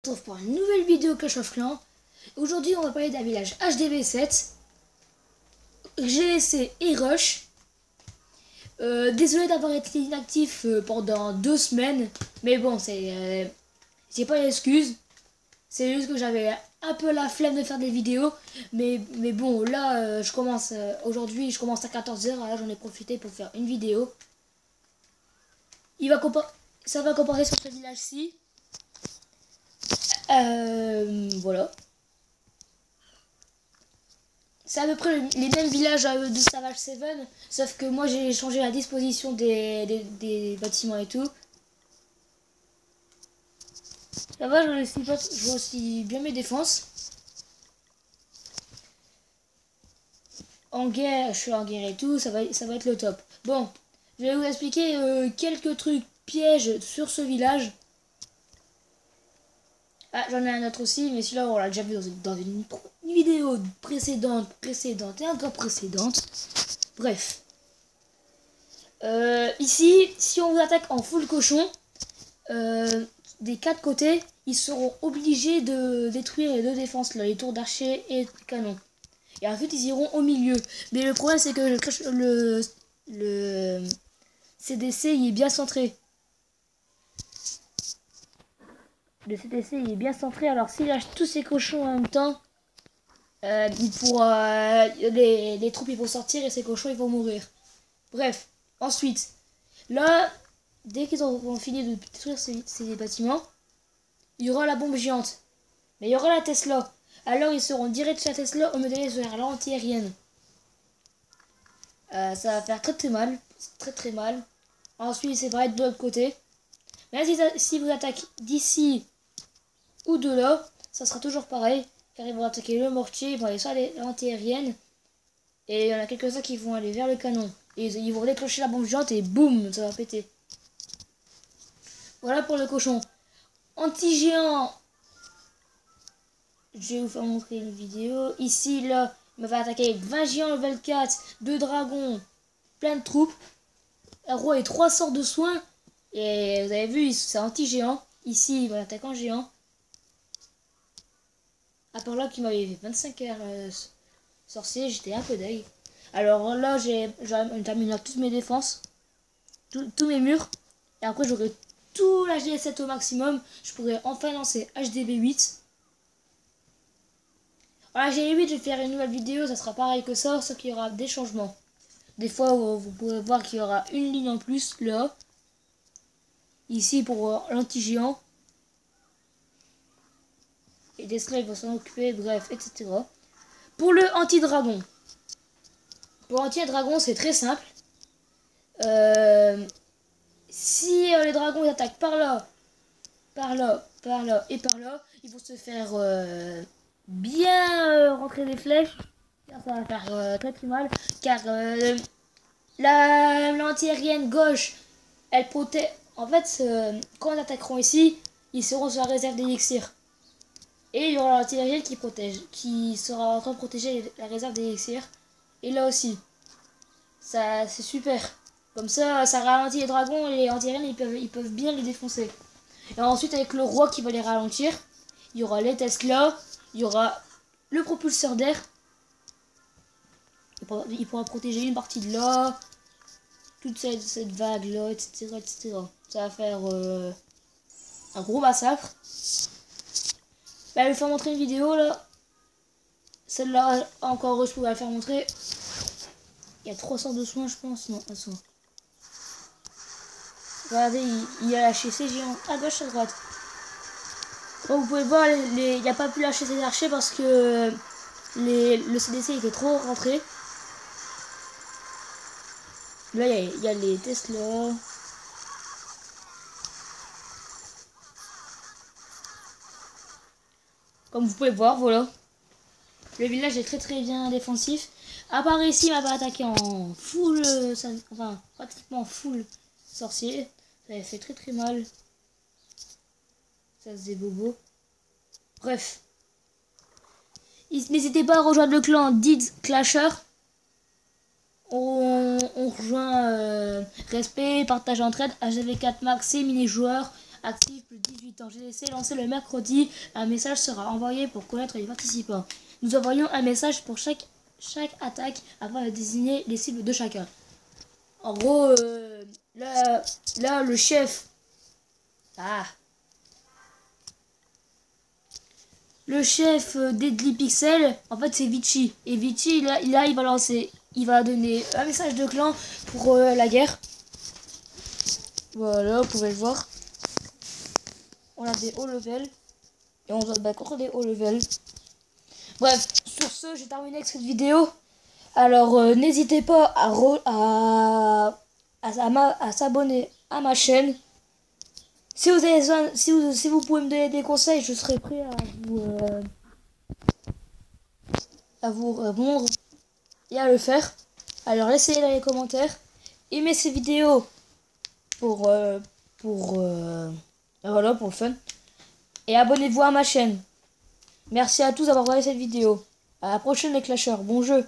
On se retrouve pour une nouvelle vidéo Clash of Clans. Aujourd'hui on va parler d'un village HDV7, GSC et Rush. Désolé d'avoir été inactif pendant 2 semaines, mais bon c'est pas une excuse. C'est juste que j'avais un peu la flemme de faire des vidéos, mais bon là je commence aujourd'hui, je commence à 14 h, là j'en ai profité pour faire une vidéo. Ça va comparer sur ce village-ci. Voilà. C'est à peu près les mêmes villages de Savage 7, sauf que moi j'ai changé la disposition des bâtiments et tout. Ça va, je vois aussi bien mes défenses. En guerre, je suis en guerre et tout, ça va être le top. Bon, je vais vous expliquer quelques trucs pièges sur ce village. Ah, j'en ai un autre aussi, mais celui-là, on l'a déjà vu dans une vidéo précédente et encore précédente. Bref. Ici, si on vous attaque en full cochon, des 4 côtés, ils seront obligés de détruire les 2 défenses, là, les tours d'archer et canon. Et ensuite, ils iront au milieu. Mais le problème, c'est que le CDC, il est bien centré. Le CTC il est bien centré, alors s'il lâche tous ses cochons en même temps, il pourra, les troupes ils vont sortir et ces cochons ils vont mourir. Bref, ensuite, là, dès qu'ils auront fini de détruire ces bâtiments, il y aura la bombe géante. Mais il y aura la Tesla. Alors ils seront direct sur la Tesla au lieu d'aller sur la anti-aérienne. Ça va faire très mal, très mal. Ensuite c'est vrai de l'autre côté. Mais là, si vous attaquez d'ici ou de là, ça sera toujours pareil, car ils vont attaquer le mortier, ils vont aller sur l'anti-aérienne, et il y en a quelques-uns qui vont aller vers le canon, et ils vont déclencher la bombe géante et boum, ça va péter. Voilà pour le cochon. Anti-géant, je vais vous faire montrer une vidéo. Ici, là, il va attaquer avec 20 géants level 4, 2 dragons, plein de troupes, un roi et 3 sorts de soins, et vous avez vu, c'est anti-géant. Ici, il va attaquer en géant. À part là qui m'avait fait 25 heures sorcier, j'étais un peu deg. Alors là, j'ai terminé toutes mes défenses, tous mes murs. Et après, j'aurai tout l'HD7 au maximum. Je pourrai enfin lancer HDB8. Alors HDB8, je vais faire une nouvelle vidéo, ça sera pareil que ça, sauf qu'il y aura des changements. Des fois, vous pourrez voir qu'il y aura une ligne en plus là. Ici pour l'anti-géant. Et Tesla il va s'en occuper, bref, etc. Pour le anti-dragon. Pour l'anti-dragon, c'est très simple. Si les dragons ils attaquent par là et par là, ils vont se faire bien rentrer des flèches. Ça va faire très mal. Car l'anti-aérienne gauche, elle protège. En fait, quand ils attaqueront ici, ils seront sur la réserve d'élixir. Et il y aura l'artillerie qui sera en train de protéger la réserve d'élixir. Et là aussi. Ça, c'est super. Comme ça ralentit les dragons et les anti-aériens, ils peuvent bien les défoncer. Et ensuite, avec le roi qui va les ralentir, il y aura les Tesla, il y aura le propulseur d'air. Il pourra protéger une partie de là, toute cette vague-là, etc., etc. Ça va faire un gros massacre. Bah, je vais faire montrer une vidéo là. Celle-là, encore je pourrais la faire montrer. Il y a 300 de soins, je pense. Non, pas soin. Regardez, il a lâché ses géants à gauche, à droite. Donc, vous pouvez voir, il n'a pas pu lâcher ses archers parce que le CDC était trop rentré. Là, il y a les Tesla. Comme vous pouvez voir, voilà. Le village est très bien défensif. À part ici, il m'a pas attaqué en full, enfin pratiquement full sorcier. Ça avait fait très mal. Ça faisait bobo. Bref. N'hésitez pas à rejoindre le clan Dids Clasher. On rejoint respect, partage entraide, HV4 max et mini-joueurs active plus de 18 ans. GDC lancé le mercredi. Un message sera envoyé pour connaître les participants. Nous envoyons un message pour chaque attaque afin de désigner les cibles de chacun. En gros, là, le chef... Le chef Deadly Pixel, en fait, c'est Vichy. Et Vichy, là, il va lancer... Il va donner un message de clan pour la guerre. Voilà, vous pouvez le voir. On a des hauts level. Et on doit se battre contre des hauts level. Bref, sur ce, j'ai terminé avec cette vidéo. Alors, n'hésitez pas à s'abonner à ma chaîne. Si vous pouvez me donner des conseils, je serai prêt à vous répondre et à le faire. Alors, laissez dans les commentaires. Aimez ces vidéos pour voilà, pour le fun. Et abonnez-vous à ma chaîne. Merci à tous d'avoir regardé cette vidéo. À la prochaine les clasheurs. Bon jeu.